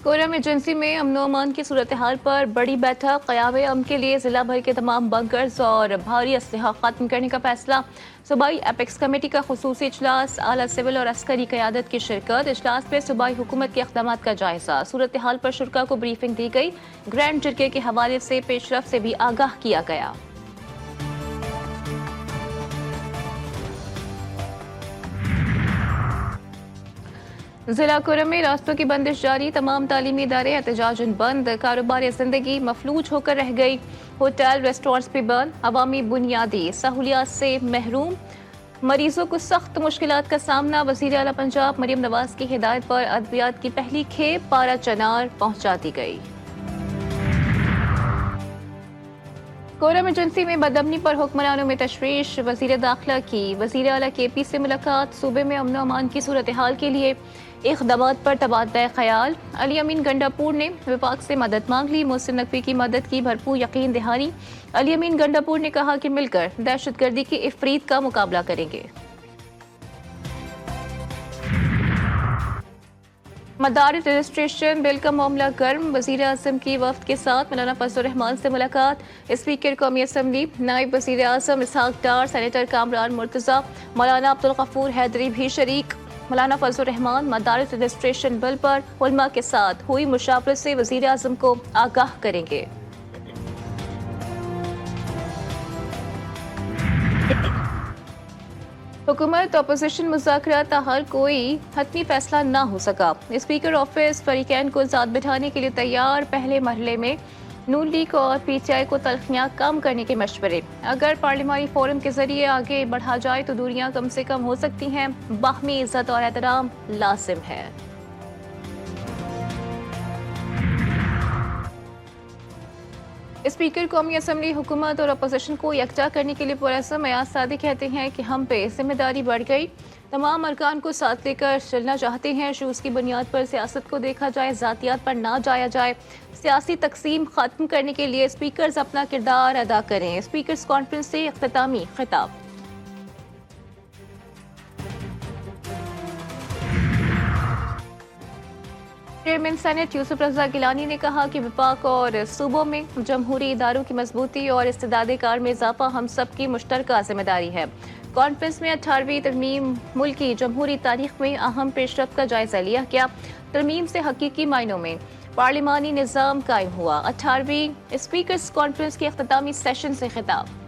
Quorum agency में अमन अमान की सूरत हाल पर बड़ी बैठक। क़याम अमन के लिए जिला भर के तमाम बंकर्स और भारी असलहा खत्म करने का फैसला। सूबाई एपेक्स कमेटी का खुसूसी इजलास, आला सिविल और अस्करी क़यादत की शिरकत। इजलास में सूबाई हुकूमत के इक़दाम का जायजा, सूरत हाल पर शुरा को ब्रीफिंग दी गई। ग्रैंड जिरगे के हवाले से पेशरफ से भी आगाह किया गया। जिला कोरम में रास्तों की बंदिश जारी, तमाम तालीमी इदारे एहतजाजन बंद। कारोबार ज़िंदगी मफलूज होकर रह गई। होटल रेस्टोरेंट्स भी बंद। अवामी बुनियादी सहूलियात से महरूम। मरीजों को सख्त मुश्किलात का सामना। वज़ीर आला पंजाब मरीम नवाज की हिदायत पर अद्वियात की पहली खेप पारा चनार पहुंचा दी गई। कोरम एजेंसी में बदअमनी पर हुक्मरानों में तशवीश। वज़ीर दाखिला की वज़ीर आला KP से मुलाकात। सूबे में अमन अमान की सूरत हाल के लिए इक़दामात पर तबादला ख्याल। अली अमीन गंडापुर ने विभाग से मदद मांग ली। मोहसिन नकवी की मदद की भरपूर यकीन दहानी। अली अमीन गंडापुर ने कहा कि मिलकर दहशतगर्दी की इफरीत का मुकाबला करेंगे। मदारिस रजिस्ट्रेशन बिल का मामला गर्म। वज़ीर आज़म की वफ्द के साथ मौलाना फजल रहमान से मुलाकात। स्पीकर कौमी असम्बली नायब वज़ीर आज़म इसहाक डार, सेनेटर कामरान मुर्तज़ा, मौलाना अब्दुल गफूर हैदरी भी शरीक। मौलाना फजल रहमान मदारिस रजिस्ट्रेशन बिल पर उलमा के साथ हुई मुशावरत से वज़ीर आज़म को आगाह करेंगे। हुकूमत अपोजिशन मुज़ाकरात हर कोई हतमी फैसला ना हो सका। स्पीकर ऑफिस फरीकैन को साथ बिठाने के लिए तैयार। पहले मरहले में नून लीग और PTI को तलखियाँ कम करने के मशवरे। अगर पार्लिमानी फोरम के जरिए आगे बढ़ा जाए तो दूरियां कम से कम हो सकती हैं। बाहमी इज्जत और एहतराम लाजिम है। स्पीकर कौमी असम्बली हुकूमत और अपोजिशन को यकजा करने के लिए पुरअज़्म अयाज सादी कहते हैं कि हम पे जिम्मेदारी बढ़ गई। तमाम अरकान को साथ लेकर चलना चाहते हैं। शूज़ की बुनियाद पर सियासत को देखा जाए, ज़ातियात पर ना जाया जाए। सियासी तकसीम ख़त्म करने के लिए स्पीकर्स अपना किरदार अदा करें। स्पीकर्स कॉन्फ्रेंस से इख्तितामी खिताब। चेयरमैन सेनेट यूसुफ रजा गिलानी ने कहा कि विपाक और सूबों में जमहूरी इदारों की मजबूती और इस्तेदाद कार में इजाफा हम सब की मुश्तरका जिम्मेदारी है। कॉन्फ्रेंस में 18वीं तरमीम मुल्क की जमहूरी तारीख में अहम पेशरफ का जायजा लिया गया। तरमीम से हकीकी मायनों में पार्लिमानी निज़ाम कायम हुआ। 18वीं स्पीकर्स कॉन्फ्रेंस के इख्तितामी सेशन से खिताब।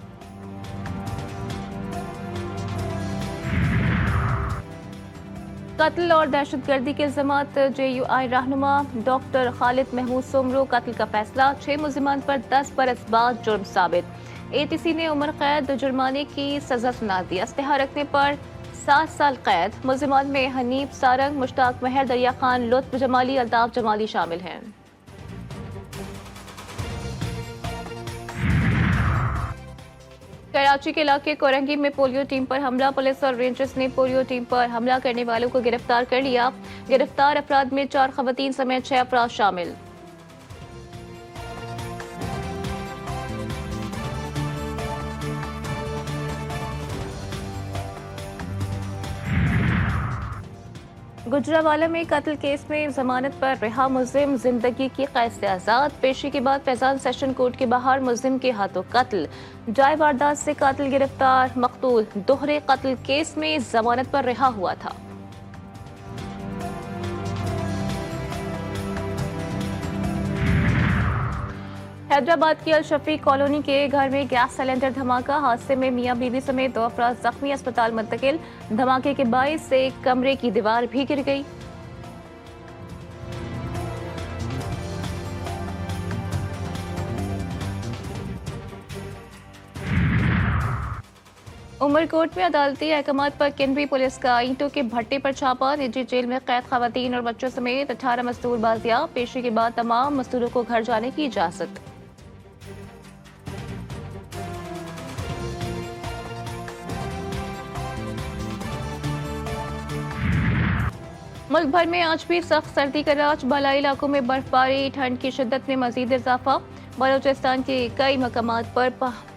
कत्ल और दहशतगर्दी के इल्ज़ामात JUI रहनुमा डॉक्टर खालिद महमूद सोमरो कत्ल का फैसला। 6 मुल्ज़िमान पर 10 बरस बाद जुर्म साबित। ATC ने उम्र कैद जुर्माने की सजा सुना दी। असलहा रखने पर 7 साल कैद। मुल्ज़िमान में हनीफ सारंग, मुश्ताक महर, दरिया खान, लुत्फ जमाली, अल्ताफ जमाली शामिल हैं। कराची के इलाके कोरंगी में पोलियो टीम पर हमला। पुलिस और रेंजर्स ने पोलियो टीम पर हमला करने वालों को गिरफ्तार कर लिया। गिरफ्तार अफराद में 4 खवातीन समेत 6 अफराद शामिल। गुजरावाला में कत्ल केस में जमानत पर रिहा मुल्जिम जिंदगी की कैद से आजाद। पेशी के बाद फैजान सेशन कोर्ट के बाहर मुल्जिम के हाथों कत्ल। जाए वारदात से कातिल गिरफ्तार। मकतूल दोहरे कत्ल केस में जमानत पर रिहा हुआ था। हैदराबाद की अल शफीक कॉलोनी के घर में गैस सिलेंडर धमाका। हादसे में मियां बीवी समेत 2 अफराद जख्मी, अस्पताल मुंतकिल। धमाके के बायस से एक कमरे की दीवार भी गिर गई। उमरकोट में अदालती अहकामात पर किनवी पुलिस का ईंटों के भट्टे पर छापा। निजी जेल में कैद खवातीन और बच्चों समेत 18 मजदूर बाजियाब। पेशी के बाद तमाम मजदूरों को घर जाने की इजाजत। मुल्क भर में आज भी सख्त सर्दी का राज। बालाई इलाकों में बर्फबारी, ठंड की शिद्दत में मजीद इजाफा। बलोचिस्तान के कई मकामात पर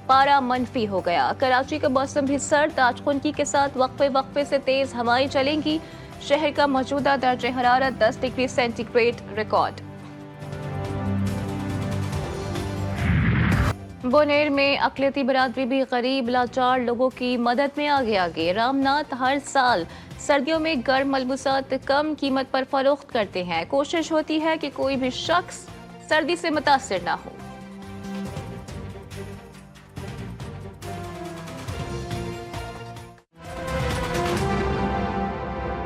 पारा मनफी हो गया। कराची का मौसम भी सर्द। आज खुनकी के साथ वक्फे वक्फे से तेज हवाएं चलेंगी। शहर का मौजूदा दर्जे हरारत 10 डिग्री सेंटीग्रेड रिकॉर्ड। बोनेर में अकलियती बरादरी भी गरीब लाचार लोगों की मदद में आगे रामनाथ हर साल सर्दियों में गर्म मलबूसात कम कीमत पर फरोख्त करते हैं। कोशिश होती है कि कोई भी शख्स सर्दी से मुतासिर ना हो।